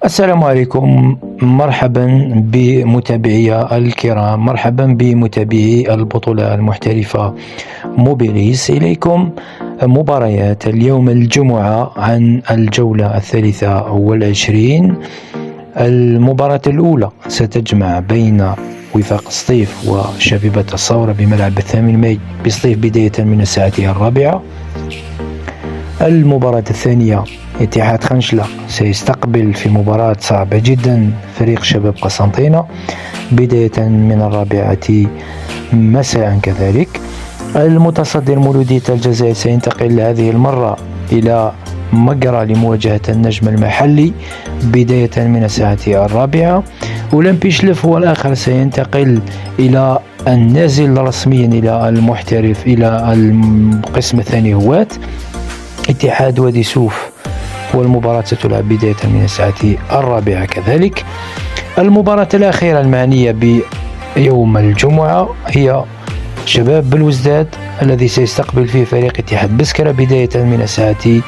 السلام عليكم، مرحبا بمتابعي الكرام، مرحبا بمتابعي البطولة المحترفة موبيليس. إليكم مباريات اليوم الجمعة عن الجولة 23. المباراة الأولى ستجمع بين وفاق سطيف وشبيبة الثورة بملعب 8 ماي بسطيف بداية من الساعة 4. المباراة الثانية اتحاد خنشلة سيستقبل في مباراة صعبة جدا فريق شباب قسنطينة بداية من 4 مساء. كذلك المتصدر مولودية الجزائر سينتقل هذه المرة إلى مقرة لمواجهة النجم المحلي بداية من الساعة 4. أولمبي شلف هو الآخر سينتقل إلى النازل رسميا إلى المحترف إلى القسم الثاني هوات. اتحاد وادي سوف والمباراة ستلعب بداية من الساعة 4 كذلك. المباراة الأخيرة المعنية بيوم الجمعة هي شباب بلوزداد الذي سيستقبل فيه فريق اتحاد بسكرة بداية من الساعة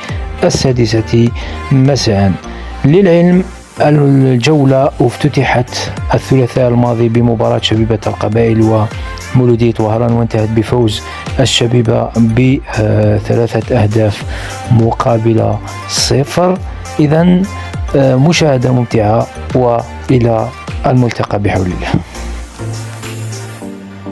6 مساء. للعلم الجولة افتتحت الثلاثاء الماضي بمباراة شبيبة القبائل ومولودية وهران وانتهت بفوز الشبيبة ب3 أهداف مقابل 0. إذن مشاهدة ممتعة وإلى الملتقى بحول الله.